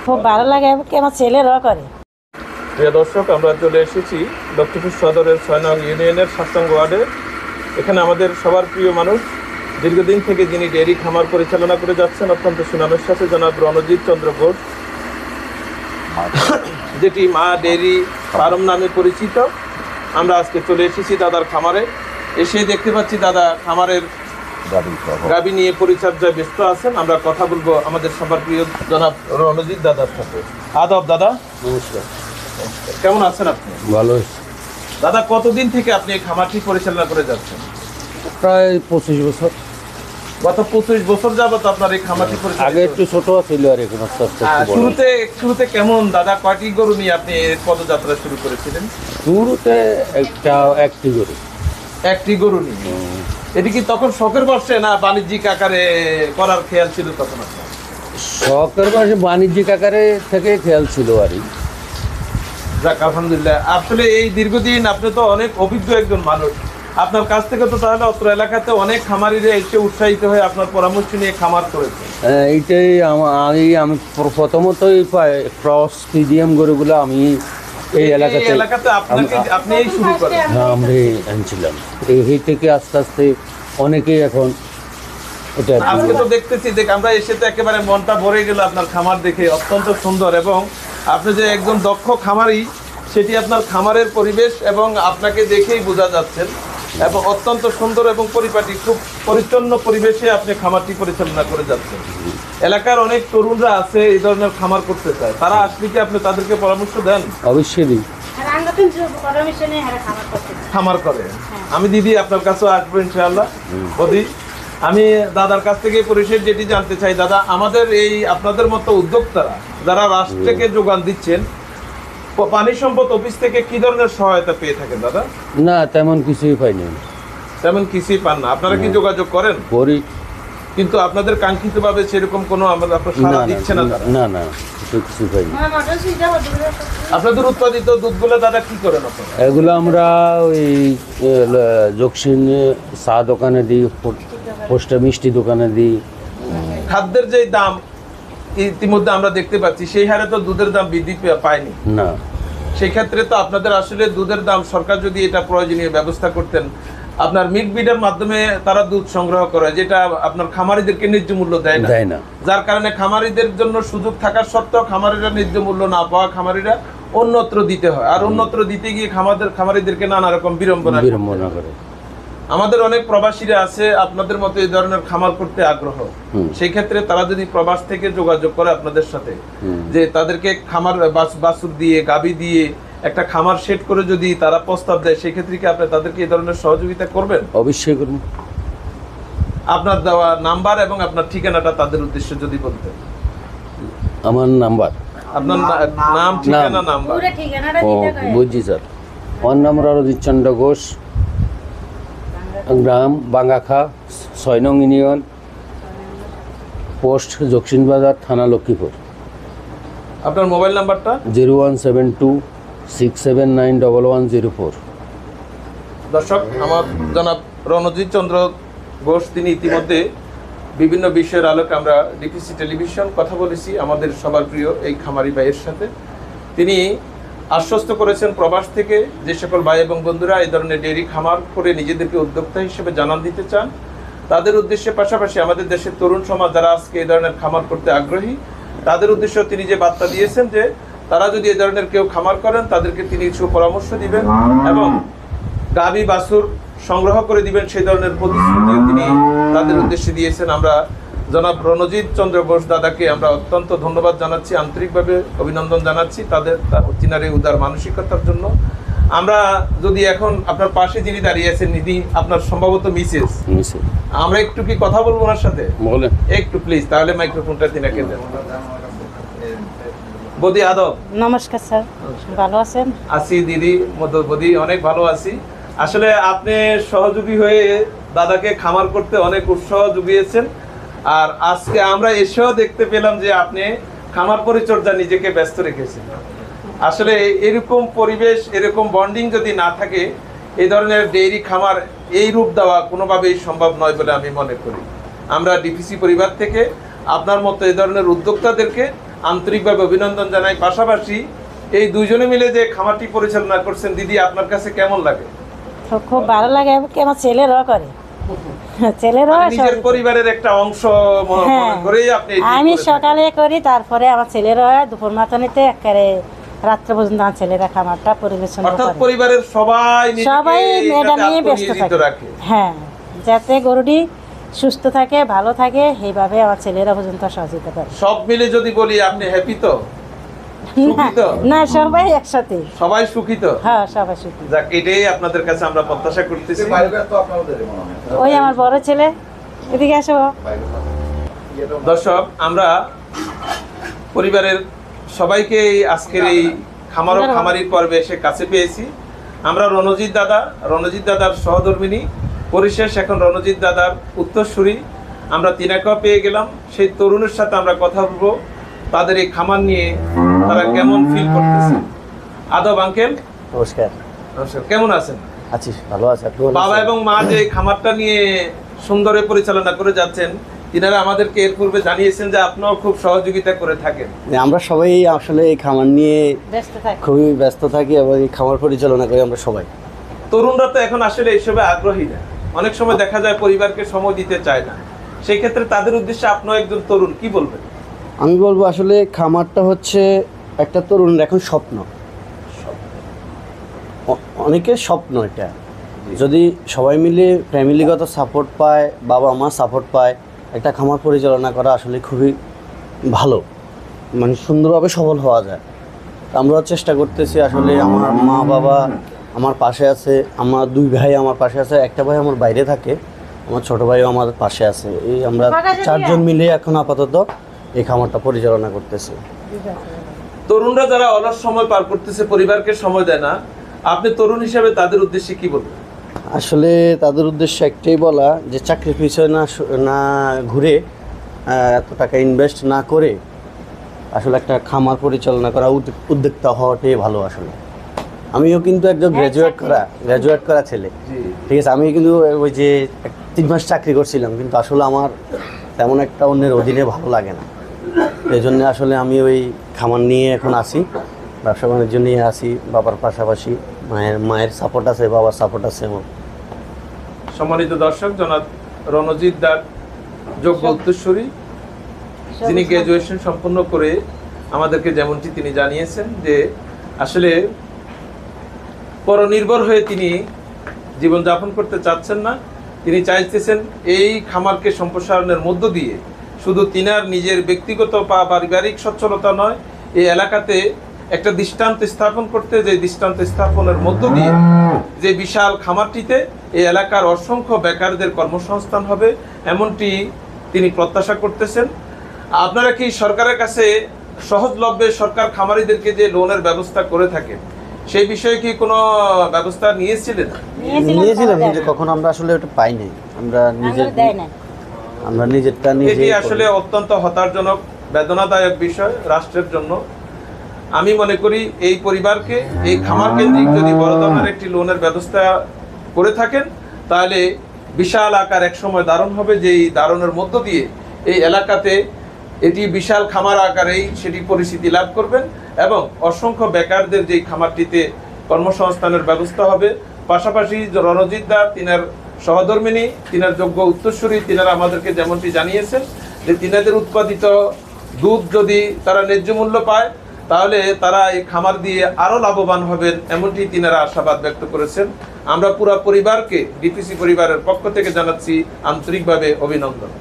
খুব ভালো লাগে কি আমার ছেলেরাও করে। প্রিয় দর্শক, আমরা চলে এসেছি লক্ষ্মীপুর সদরের 6 নং ইউনিয়নের সাতসঙ্গ ওয়ার্ডে। এখানে আমাদের সবার প্রিয় মানুষ, দীর্ঘদিন থেকে যিনি ডেয়ারি খামার পরিচালনা করে যাচ্ছেন অত্যন্ত সুনামের সাথে, জনাব রণজিৎ চন্দ্র ঘোষ, যেটি মা ডেয়ারি ফার্ম নামে পরিচিত। আমরা আজকে চলে এসেছি দাদার খামারে। এসে দেখতে পাচ্ছি দাদা খামারের গাভী নিয়ে পরিচর্যায় ব্যস্ত আছেন। আমরা কথা বলবো আমাদের সবার প্রিয় জনাব রণজিৎ দাদার সাথে। আদব দাদা, নমস্কার। কেমন আছেন আপনি? ভালো। দাদা, কতদিন থেকে আপনি এই খামারটি পরিচালনা করে যাচ্ছেন? প্রায় 25 বছর। গত 25 বছর যাবত আপনার এই খামারটি পরিচালনা। আগে একটু ছোট ছিল আর এখন আস্তে আস্তে একটু বড়। শুরুতে কেমন দাদা, কয়টি গরু নিয়ে আপনি এর পদযাত্রা শুরু করেছিলেন? শুরুতে একটি গরু। একটি গরু নিয়ে। এটি কি তখন শখের বর্ষে না বাণিজ্যিক আকারে করার খেয়াল ছিল তখন আপনার? শখের বয়সে বাণিজ্যিক আকারে থেকে খেয়াল ছিল আর কি। যাক, আলহামদুলিল্লাহ। আসলে এই দীর্ঘদিন আপনি তো অনেক অভিজ্ঞ একজন মানুষ, আপনার কাছ থেকে তো তাহলে অত্র এলাকাতে অনেক খামারিরা এসে উৎসাহিত হয়ে আপনার পরামর্শ নিয়ে খামার করেছে। এইটাই আমি প্রথমতই ক্রস ফিজিয়াম গরুগুলো আমি এই এলাকাতে আপনি শুরু করেন। হ্যাঁ, আমরা আনছিলাম। এই থেকে আস্তে আস্তে অনেকেই এখন এটা। আজকে তো দেখতেছি, আমরা এসে তো একেবারে মনটা ভরে গেল আপনার খামার দেখে। অত্যন্ত সুন্দর, এবং আপনি যে একজন দক্ষ খামারি সেটি আপনার খামারের পরিবেশ এবং আপনাকে দেখেই বোঝা যাচ্ছেন। এবং অত্যন্ত সুন্দর এবং পরিপাটি, খুব পরিচ্ছন্ন পরিবেশে আপনি খামারটি পরিচালনা করে যাচ্ছেন। এলাকার অনেক তরুণরা আছে এই ধরনের খামার করতে চায়, তারা আসলে কি আপনি তাদেরকে পরামর্শ দেন? অবশ্যই দিই। খামার করে। আমি দিদি আপনার কাছেও আসবো ইনশাআল্লাহ। বদি, আমি দাদার কাছ থেকে পরিশেষ যেটি জানতে চাই, দাদা আমাদের এই আপনাদের মতো উদ্যোক্তারা যারা রাষ্ট্র থেকে যোগান দিচ্ছেন, পানি সম্পদ অফিস থেকে কি ধরনের সহায়তা পেয়ে থাকেন দাদা? না, তেমন কিছুই পাইনি। তেমন কিছুই পান না? আপনারা কি যোগাযোগ করেন? করি, কিন্তু আপনাদের কাঙ্ক্ষিতভাবে সেরকম কোনো সাড়া দিচ্ছে না? না, কিছু পাইনি। আপনাদের উৎপাদিত দুধগুলো দাদা কি করেন আপনারা? এগুলো আমরা ওই জকসিন চা দোকানে দিই, পোস্টা মিষ্টি দোকানে দিই। খাদ্যের যে দাম ইতিমধ্যে আমরা দেখতে পাচ্ছি, সেই হারে তো দুধের দাম বৃদ্ধি পায়নি না। সেই ক্ষেত্রে তো আপনাদের আসলে দুধের দাম, সরকার যদি এটা প্রয়োজনীয় ব্যবস্থা করতেন, আপনার মিল্ক বিডের মাধ্যমে তারা দুধ সংগ্রহ করে, যেটা আপনার খামারিদেরকে ন্যায্য মূল্য দেয় না, যার কারণে খামারিদের জন্য সুযোগ থাকার সত্ত্বেও খামারিরা ন্যায্য মূল্য না পাওয়া খামারিরা অন্যত্র দিতে হয়, আর অন্যত্র দিতে গিয়ে খামারিদেরকে নানা রকম বিড়ম্বনা করে। আমাদের অনেক প্রবাসীরা আছে আপনাদের মতো এই ধরনের খামার করতে আগ্রহ। সেই ক্ষেত্রে তারা যদি প্রবাস থেকে যোগাযোগ করে আপনাদের সাথে, যে তাদেরকে খামার বাছুর দিয়ে, গাভী দিয়ে একটা খামার সেট করে যদি তারা প্রস্তাব দেয়, সেই ক্ষেত্রে কি আপনি তাদেরকে এই ধরনের সহযোগিতা করবেন? অবশ্যই করব। আপনার দেওয়া নাম্বার এবং আপনার ঠিকানাটা তাদের উদ্দেশ্যে যদি বলতেন। আমার নাম্বার, আপনার নাম, ঠিকানা, নাম্বার। বুঝছি স্যার। আমার নাম রণজিৎ চন্দ্র ঘোষ, গ্রাম বাঙ্গাখা, 6 নং ইউনিয়ন, পোস্ট জকসিন বাজার, থানা লক্ষ্মীপুর। আপনার মোবাইল নাম্বারটা? 0172679104। দর্শক, আমার জনাব রণজিৎ চন্দ্র ঘোষ, তিনি ইতিমধ্যে বিভিন্ন বিষয়ের আলোকে আমরা ডিপিসি টেলিভিশন কথা বলেছি আমাদের সবার প্রিয় এই খামারি ভাইয়ের সাথে। তিনি আশ্বস্ত করেছেন প্রবাস থেকে যে সকল ভাই এবং বন্ধুরা এই ধরনের ডেয়ারি খামার করে নিজেদেরকে উদ্যোক্তা হিসেবে জানান দিতে চান, তাদের উদ্দেশ্যে পাশাপাশি আমাদের দেশের তরুণ সমাজ যারা আজকে এই ধরনের খামার করতে আগ্রহী, তাদের উদ্দেশ্যে তিনি যে বার্তা দিয়েছেন যে তারা যদি এই ধরনের কেউ খামার করেন, তাদেরকে তিনি কিছু পরামর্শ দিবেন এবং গাভী বাছুর সংগ্রহ করে দিবেন, সেই ধরনের প্রতিশ্রুতি তিনি তাদের উদ্দেশ্যে দিয়েছেন। আমরা জনাব রণজিৎ চন্দ্র ঘোষ দাদাকে আমরা অত্যন্ত ধন্যবাদ জানাচ্ছি, আন্তরিকভাবে অভিনন্দন জানাচ্ছি তিনার এই উদার মানসিকতার জন্য। আমরা যদি এখন আপনার পাশে যিনি দাঁড়িয়ে আছেন, ইনি আপনার সম্ভবত মিসেস, আমরা একটু কি কথা বলবো ওনার সাথে? বলেন একটু প্লিজ, তাহলে মাইক্রোফোনটা তিনাকে দেন। বদি, আদব। নমস্কার স্যার, ভালো আছেন? আছি দিদি, বদি অনেক ভালো আছি। আসলে আপনি সহযোগী হয়ে দাদাকে খামার করতে অনেক উৎসাহ জুগিয়েছেন, আর আজকে আমরা এসেও দেখতে পেলাম যে আপনি খামার পরিচর্যা নিজেকে ব্যস্ত রেখেছেন। আসলে এরকম পরিবেশ, এরকম বন্ডিং যদি না থাকে, এই ধরনের ডেইরি খামার এই রূপ দেওয়া কোনোভাবেই সম্ভব নয় বলে আমি মনে করি। আমরা ডিপিসি পরিবার থেকে আপনার মতো এই ধরনের উদ্যোক্তাদেরকে আন্তরিকভাবে অভিনন্দন জানাই। পাশাপাশি এই দুইজনে মিলে যে খামারটি পরিচালনা করছেন, দিদি আপনার কাছে কেমন লাগে? তো খুব ভালো লাগে কি আমার ছেলেরাও করে, ছেলেরাও মানে নিজের সব- পরিবারের একটা অংশ হ্যাঁ, মনে করেই আপনি এটি আমি করেছেন। সকালে করি, তারপরে আমার ছেলেরা দুপুর মাতানিতে একেবারে রাত্রে পর্যন্ত আমার ছেলেরা খামারটা পরিবেশন অর্থাৎ করে। পরিবারের সবাই নিজেকে সবাই এটা এটাতে নিয়ে ব্যস্ত আত্মনিয়োজিত থাকে। রাখে। হ্যাঁ, যাতে গরুটি সুস্থ থাকে, ভালো থাকে, এইভাবে আমার ছেলেরা পর্যন্ত সহযোগিতা করে। সব মিলে যদি বলি আপনি হ্যাপি তো? সুখী তো? না, সবাই একসাথে। সবাই সুখী তো? হ্যাঁ, সবাই সুখী। যাক, এটাই আপনাদের কাছে আমরা প্রত্যাশা করতেছি। ওই আমার বড় ছেলে, এদিকে আসো। দর্শক, আমরা পরিবারের সবাইকে এই আজকের এই খামার ও খামারির পর্বে এসে কাছে পেয়েছি। আমরা রণজিৎ দাদার সহধর্মিনী, পরিশেষ এখন রণজিৎ দাদার উত্তরসূরি আমরা তিনাকেও পেয়ে গেলাম। সেই তরুণের সাথে আমরা কথা বলবো তাদের এই খামার নিয়ে তারা কেমন ফিল করতেছে। আদব আঙ্কেল, নমস্কার। নমস্কার, কেমন আছেন? আছি, ভালো আছে। আপনি ভালো বাবা আছেন? এবং মা যে খামারটা নিয়ে সুন্দরে পরিচালনা করে যাচ্ছেন, তিনারা আমাদেরকে এর পূর্বে জানিয়েছেন যে আপনারাও খুব সহযোগিতা করে থাকেন। আমরা সবাই আসলে এই খামার নিয়ে ব্যস্ত থাকে। খুবই ব্যস্ত থাকি এবং এই খামার পরিচালনা করি আমরা সবাই। তরুণরা তো এখন আসলে এইসবে আগ্রহী না, অনেক সময় দেখা যায় পরিবারকে সময় দিতে চায় না। সেই ক্ষেত্রে তাদের উদ্দেশ্যে আপনিও একজন তরুণ, কি বলবেন? আমি বলবো আসলে খামারটা হচ্ছে একটা তরুণের এখন স্বপ্ন, অনেকের স্বপ্ন এটা। যদি সবাই মিলে ফ্যামিলিগত সাপোর্ট পায়, বাবা মা সাপোর্ট পায়, একটা খামার পরিচালনা করা আসলে খুবই ভালো, মানে সুন্দরভাবে সফল হওয়া যায়। আমরাও চেষ্টা করতেছি। আসলে আমার মা বাবা আমার পাশে আছে, আমার দুই ভাই আমার পাশে আছে, একটা ভাই আমার বাইরে থাকে, আমার ছোট ভাইও আমার পাশে আছে। এই আমরা চারজন মিলে এখন আপাতত এই খামারটা পরিচালনা করতেছি। তরুণরা যারা অলস সময় পার করতেছে, পরিবারকে সময় দেয় না, আপনি তরুণ হিসেবে তাদের উদ্দেশ্যে কি বলবেন? আসলে তাদের উদ্দেশ্যে একটাই বলা যে চাকরির পিছনে না ঘুরে, এত টাকা ইনভেস্ট না করে আসলে একটা খামার পরিচালনা করা, উদ্যোক্তা হওয়াটাই ভালো। আসলে আমিও কিন্তু একজন গ্র্যাজুয়েট করা ছেলে, ঠিক আছে। আমি কিন্তু ওই যে 3 মাস চাকরি করছিলাম, কিন্তু আসলে আমার তেমন একটা অন্যের অধীনে ভালো লাগে না। এই জন্য আসলে আমি ওই খামার নিয়ে এখন আসি, ব্যবসা বাণিজ্য নিয়ে আসি। বাবার পাশাপাশি মায়ের সাপোর্ট আছে, বাবার সাপোর্ট আছে আমার। সম্মানিত দর্শক, জনাব রণজিৎ দার যোগ্য উত্তরসূরি, যিনি গ্র্যাজুয়েশন সম্পন্ন করে আমাদেরকে যেমনটি তিনি জানিয়েছেন যে আসলে পরনির্ভর হয়ে তিনি জীবনযাপন করতে চাচ্ছেন না। তিনি চাইতেছেন এই খামারকে সম্প্রসারণের মধ্য দিয়ে শুধু তিনার নিজের ব্যক্তিগত বা পারিবারিক সচ্ছলতা নয়, এই এলাকাতে একটা দৃষ্টান্ত স্থাপন করতে, যে দৃষ্টান্ত স্থাপনের মধ্য দিয়ে যে বিশাল খামারটিতে এই এলাকার অসংখ্য বেকারদের কর্মসংস্থান হবে, এমনটি তিনি প্রত্যাশা করতেছেন। আপনারা কি সরকারের কাছে সহজলভ্যে সরকার খামারিদেরকে যে লোনের ব্যবস্থা করে থাকেন, সেই বিষয়ে কি কোনো ব্যবস্থা নিয়েছিলেন? নিয়েছিলাম, কিন্তু কখন আমরা আসলে ওটা পাইনি। আমরা নিজেরটা নিজে এটি আসলে অত্যন্ত হতাশজনক, বেদনাদায়ক বিষয় রাষ্ট্রের জন্য। আমি মনে করি এই পরিবারকে এই খামার কেন্দ্রিক যদি বড় ধরনের একটি লোনের ব্যবস্থা করে থাকেন, তাহলে বিশাল আকার এক সময় দারুণ হবে, যে এই দারুণের মধ্য দিয়ে এই এলাকাতে এটি বিশাল খামার আকারেই সেটি পরিচিতি লাভ করবেন এবং অসংখ্য বেকারদের যেই খামারটিতে কর্মসংস্থানের ব্যবস্থা হবে। পাশাপাশি রণজিৎ দা, তিনার সহধর্মিনী, তিনার যোগ্য উত্তরসূরি, তিনারা আমাদেরকে যেমনটি জানিয়েছেন যে তিনাদের উৎপাদিত দুধ যদি তারা ন্যায্য মূল্য পায়, তাহলে তারা এই খামার দিয়ে আরও লাভবান হবেন, এমনটি তিনারা আশাবাদ ব্যক্ত করেছেন। আমরা পুরো পরিবারকে, ডিপিসি পরিবারের পক্ষ থেকে জানাচ্ছি আন্তরিকভাবে অভিনন্দন।